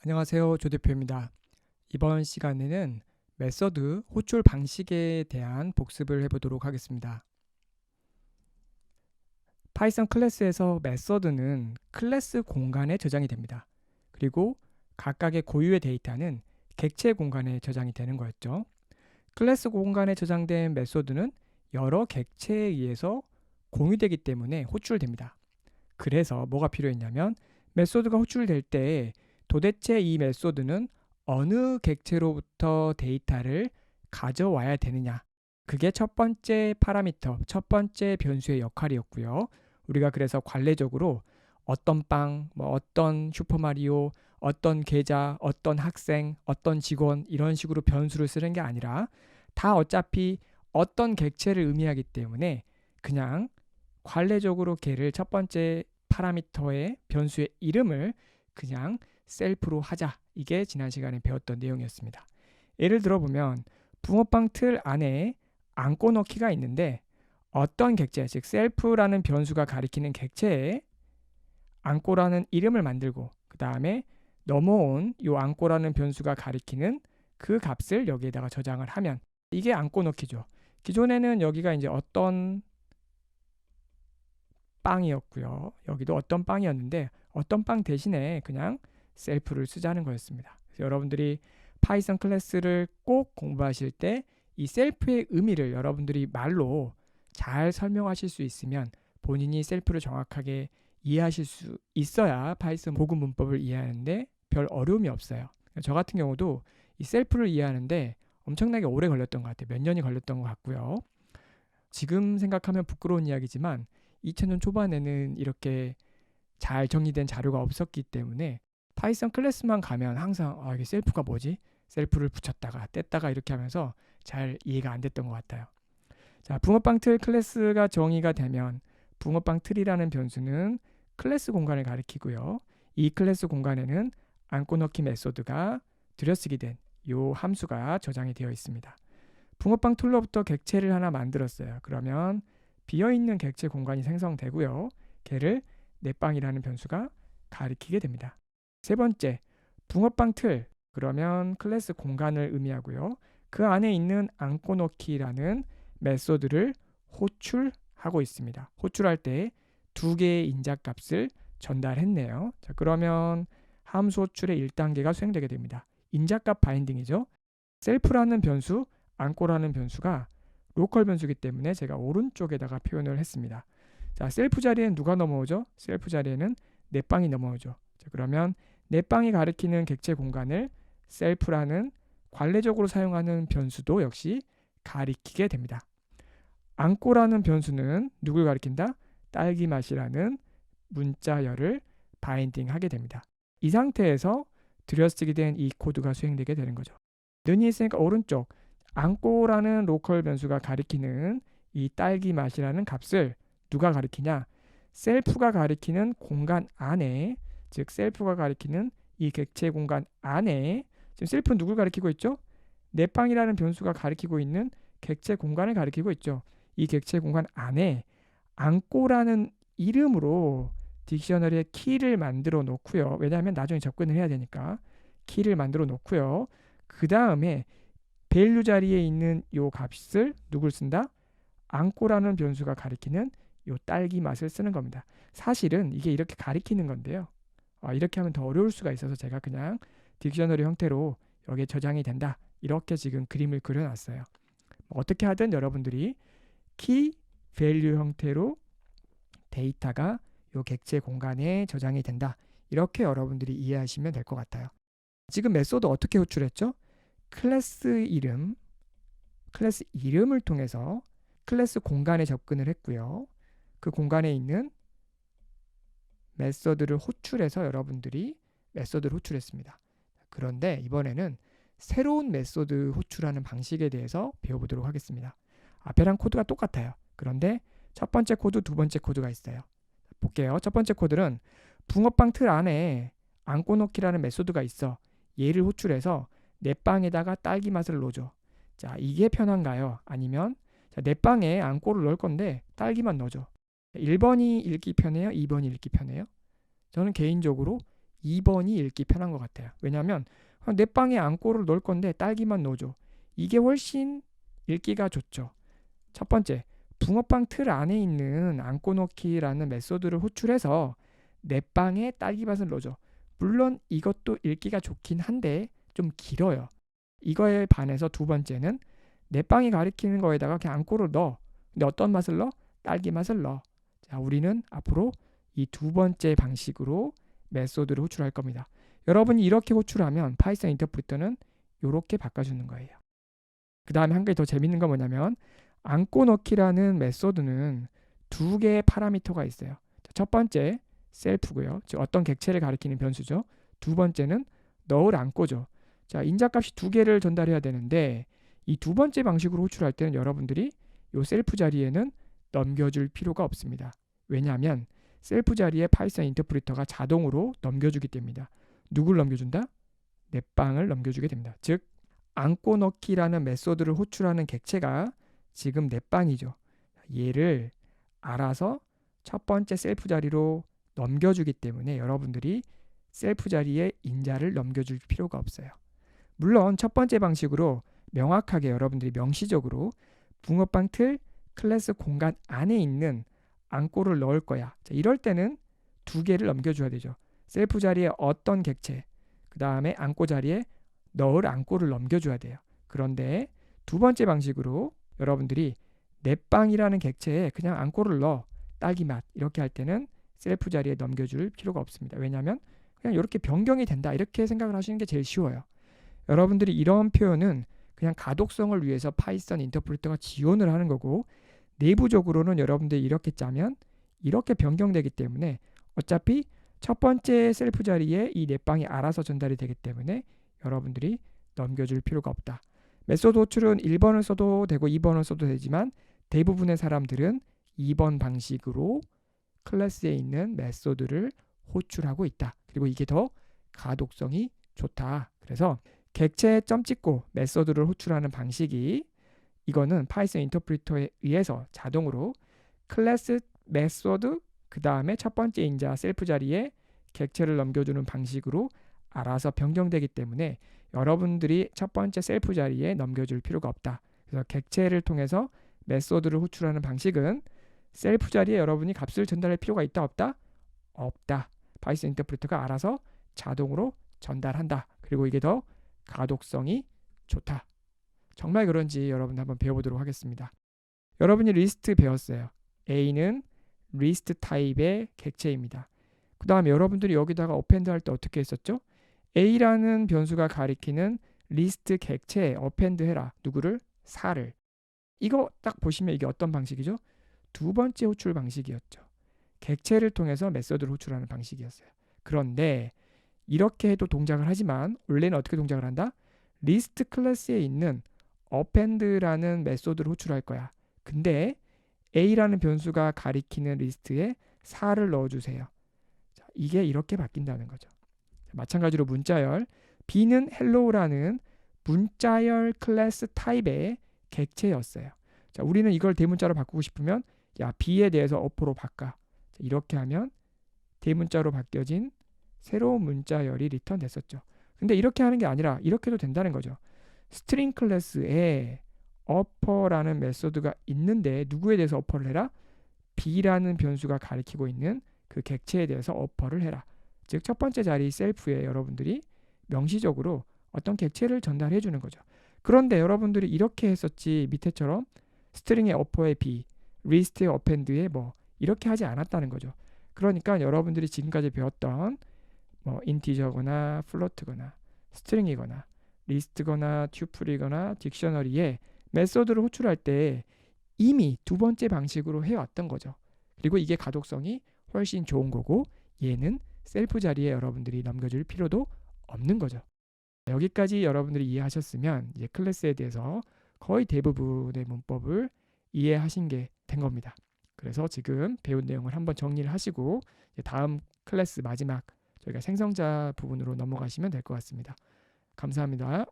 안녕하세요. 조 대표입니다. 이번 시간에는 메서드 호출 방식에 대한 복습을 해보도록 하겠습니다. 파이썬 클래스에서 메서드는 클래스 공간에 저장이 됩니다. 그리고 각각의 고유의 데이터는 객체 공간에 저장이 되는 거였죠. 클래스 공간에 저장된 메서드는 여러 객체에 의해서 공유되기 때문에 호출됩니다. 그래서 뭐가 필요했냐면 메소드가 호출될 때 도대체 이 메소드는 어느 객체로부터 데이터를 가져와야 되느냐. 그게 첫 번째 파라미터, 첫 번째 변수의 역할이었고요. 우리가 그래서 관례적으로 어떤 빵, 어떤 슈퍼마리오, 어떤 계좌, 어떤 학생, 어떤 직원 이런 식으로 변수를 쓰는 게 아니라 다 어차피 어떤 객체를 의미하기 때문에 그냥 관례적으로 걔를 첫 번째 파라미터의 변수의 이름을 그냥 셀프로 하자. 이게 지난 시간에 배웠던 내용이었습니다. 예를 들어보면 붕어빵 틀 안에 안고 넣기가 있는데 어떤 객체, 즉 셀프라는 변수가 가리키는 객체에 안고라는 이름을 만들고 그 다음에 넘어온 이 안고라는 변수가 가리키는 그 값을 여기에다가 저장을 하면 이게 안고 넣기죠. 기존에는 여기가 이제 어떤 빵이었고요. 여기도 어떤 빵이었는데 어떤 빵 대신에 그냥 셀프를 쓰자는 거였습니다. 그래서 여러분들이 파이썬 클래스를 꼭 공부하실 때 이 셀프의 의미를 여러분들이 말로 잘 설명하실 수 있으면 본인이 셀프를 정확하게 이해하실 수 있어야 파이썬 고급 문법을 이해하는데 별 어려움이 없어요. 저 같은 경우도 이 셀프를 이해하는데 엄청나게 오래 걸렸던 것 같아요. 몇 년이 걸렸던 것 같고요. 지금 생각하면 부끄러운 이야기지만 2000년 초반에는 이렇게 잘 정리된 자료가 없었기 때문에 파이썬 클래스만 가면 항상 이게 셀프가 뭐지? 셀프를 붙였다가 뗐다가 이렇게 하면서 잘 이해가 안 됐던 것 같아요. 자, 붕어빵 틀 클래스가 정의가 되면 붕어빵 틀이라는 변수는 클래스 공간을 가리키고요. 이 클래스 공간에는 안고 넣기 메소드가 들여쓰게 된 이 함수가 저장이 되어 있습니다. 붕어빵 툴로부터 객체를 하나 만들었어요. 그러면 비어있는 객체 공간이 생성되고요. 걔를 넷빵이라는 변수가 가리키게 됩니다. 세 번째, 붕어빵 틀. 그러면 클래스 공간을 의미하고요. 그 안에 있는 안고 넣기라는 메소드를 호출하고 있습니다. 호출할 때 두 개의 인자값을 전달했네요. 자, 그러면 함수 호출의 1단계가 수행되게 됩니다. 인자값 바인딩이죠. 셀프라는 변수, 안고라는 변수가 로컬 변수이기 때문에 제가 오른쪽에다가 표현을 했습니다. 자, 셀프 자리에는 누가 넘어오죠? 셀프 자리에는 넷방이 넘어오죠. 자, 그러면 넷방이 가리키는 객체 공간을 셀프라는 관례적으로 사용하는 변수도 역시 가리키게 됩니다. 안고라는 변수는 누굴 가리킨다? 딸기 맛이라는 문자열을 바인딩하게 됩니다. 이 상태에서 들여쓰게 된 이 코드가 수행되게 되는 거죠. 는이 있으니까 오른쪽 안고라는 로컬 변수가 가리키는 이 딸기 맛이라는 값을 누가 가리키냐? 셀프가 가리키는 공간 안에, 즉 셀프가 가리키는 이 객체 공간 안에 지금 셀프는 누굴 가리키고 있죠? 넷방이라는 변수가 가리키고 있는 객체 공간을 가리키고 있죠. 이 객체 공간 안에 안고라는 이름으로 딕셔너리에 키를 만들어 놓고요. 왜냐하면 나중에 접근을 해야 되니까 키를 만들어 놓고요. 그 다음에 밸류 자리에 있는 요 값을 누굴 쓴다? 안고라는 변수가 가리키는 요 딸기 맛을 쓰는 겁니다. 사실은 이게 이렇게 가리키는 건데요. 이렇게 하면 더 어려울 수가 있어서 제가 그냥 딕셔너리 형태로 여기에 저장이 된다. 이렇게 지금 그림을 그려놨어요. 어떻게 하든 여러분들이 키, 밸류 형태로 데이터가 요 객체 공간에 저장이 된다. 이렇게 여러분들이 이해하시면 될 것 같아요. 지금 메소드 어떻게 호출했죠? 클래스 이름을 통해서 클래스 공간에 접근을 했고요. 그 공간에 있는 메소드를 호출해서 여러분들이 메소드를 호출했습니다. 그런데 이번에는 새로운 메소드 호출하는 방식에 대해서 배워보도록 하겠습니다. 앞에랑 코드가 똑같아요. 그런데 첫 번째 코드, 두 번째 코드가 있어요. 볼게요. 첫 번째 코드는 붕어빵 틀 안에 안고 넣기라는 메소드가 있어. 얘를 호출해서 넷방에다가 딸기 맛을 넣어줘. 자, 이게 편한가요? 아니면 넷방에 안고를 넣을 건데 딸기만 넣어줘. 1번이 읽기 편해요? 2번이 읽기 편해요? 저는 개인적으로 2번이 읽기 편한 것 같아요. 왜냐하면 내 방에 안고를 넣을 건데 딸기만 넣어줘. 이게 훨씬 읽기가 좋죠. 첫 번째, 붕어빵 틀 안에 있는 안고 넣기라는 메소드를 호출해서 내 빵에 딸기맛을 넣어줘. 물론 이것도 읽기가 좋긴 한데 좀 길어요. 이거에 반해서 두 번째는 내 빵이 가리키는 거에다가 그냥 안고를 넣어. 근데 어떤 맛을 넣어? 딸기 맛을 넣어. 자, 우리는 앞으로 이 두 번째 방식으로 메소드를 호출할 겁니다. 여러분이 이렇게 호출하면 파이썬 인터프리터는 이렇게 바꿔주는 거예요. 그 다음에 한 가지 더 재밌는 건 뭐냐면 안고 넣기라는 메소드는 두 개의 파라미터가 있어요. 첫 번째 셀프고요. 즉 어떤 객체를 가리키는 변수죠. 두 번째는 넣을 안고죠. 자, 인자값이 두 개를 전달해야 되는데 이 두 번째 방식으로 호출할 때는 여러분들이 이 셀프 자리에는 넘겨줄 필요가 없습니다. 왜냐하면 셀프 자리에 파이썬 인터프리터가 자동으로 넘겨주기 때문이다. 누굴 넘겨준다? 내 빵을 넘겨주게 됩니다. 즉 안고 넣기라는 메소드를 호출하는 객체가 지금 내 빵이죠. 얘를 알아서 첫 번째 셀프 자리로 넘겨주기 때문에 여러분들이 셀프 자리에 인자를 넘겨줄 필요가 없어요. 물론 첫 번째 방식으로 명확하게 여러분들이 명시적으로 붕어빵 틀 클래스 공간 안에 있는 안고를 넣을 거야. 자, 이럴 때는 두 개를 넘겨줘야 되죠. 셀프 자리에 어떤 객체, 그 다음에 안고 자리에 넣을 안고를 넘겨줘야 돼요. 그런데 두 번째 방식으로 여러분들이 내 빵이라는 객체에 그냥 안고를 넣어 딸기 맛 이렇게 할 때는 셀프 자리에 넘겨줄 필요가 없습니다. 왜냐하면 그냥 이렇게 변경이 된다 이렇게 생각을 하시는 게 제일 쉬워요. 여러분들이 이런 표현은 그냥 가독성을 위해서 파이썬 인터프리터가 지원을 하는 거고 내부적으로는 여러분들이 이렇게 짜면 이렇게 변경되기 때문에 어차피 첫 번째 셀프 자리에 이 내 빵이 알아서 전달이 되기 때문에 여러분들이 넘겨줄 필요가 없다. 메소드 호출은 1번을 써도 되고 2번을 써도 되지만 대부분의 사람들은 2번 방식으로 클래스에 있는 메소드를 호출하고 있다. 그리고 이게 더 가독성이 좋다. 그래서 객체에 점 찍고 메소드를 호출하는 방식이 이거는 파이썬 인터프리터에 의해서 자동으로 클래스 메소드 그 다음에 첫 번째 인자 셀프 자리에 객체를 넘겨주는 방식으로 알아서 변경되기 때문에 여러분들이 첫 번째 셀프 자리에 넘겨줄 필요가 없다. 그래서 객체를 통해서 메소드를 호출하는 방식은 셀프 자리에 여러분이 값을 전달할 필요가 있다 없다? 없다. 파이썬 인터프리터가 알아서 자동으로 전달한다. 그리고 이게 더 가독성이 좋다. 정말 그런지 여러분 한번 배워보도록 하겠습니다. 여러분이 리스트 배웠어요. A는 리스트 타입의 객체입니다. 그 다음에 여러분들이 여기다가 어펜드 할 때 어떻게 했었죠? A라는 변수가 가리키는 리스트 객체에 어펜드 해라. 누구를? 4를. 이거 딱 보시면 이게 어떤 방식이죠? 두 번째 호출 방식이었죠. 객체를 통해서 메소드를 호출하는 방식이었어요. 그런데 이렇게 해도 동작을 하지만 원래는 어떻게 동작을 한다? 리스트 클래스에 있는 append라는 메소드를 호출할 거야. 근데 A라는 변수가 가리키는 리스트에 4를 넣어주세요. 자, 이게 이렇게 바뀐다는 거죠. 자, 마찬가지로 문자열 B는 hello라는 문자열 클래스 타입의 객체였어요. 자, 우리는 이걸 대문자로 바꾸고 싶으면 야 B에 대해서 up로 바꿔. 자, 이렇게 하면 대문자로 바뀌어진 새로운 문자열이 리턴 됐었죠. 근데 이렇게 하는 게 아니라 이렇게도 된다는 거죠. 스트링 클래스에 upper라는 메소드가 있는데 누구에 대해서 upper를 해라? B라는 변수가 가리키고 있는 그 객체에 대해서 upper를 해라. 즉 첫 번째 자리 셀프에 여러분들이 명시적으로 어떤 객체를 전달해 주는 거죠. 그런데 여러분들이 이렇게 했었지 밑에처럼 스트링의 upper에 B, 리스트의 append에 뭐 이렇게 하지 않았다는 거죠. 그러니까 여러분들이 지금까지 배웠던 뭐 인티저거나 플로트거나 스트링이거나 리스트거나 튜플이거나 딕셔너리에 메소드를 호출할 때 이미 두 번째 방식으로 해왔던 거죠. 그리고 이게 가독성이 훨씬 좋은 거고 얘는 셀프 자리에 여러분들이 넘겨줄 필요도 없는 거죠. 여기까지 여러분들이 이해하셨으면 이제 클래스에 대해서 거의 대부분의 문법을 이해하신 게 된 겁니다. 그래서 지금 배운 내용을 한번 정리를 하시고 다음 클래스 마지막 저희가 생성자 부분으로 넘어가시면 될 것 같습니다. 감사합니다.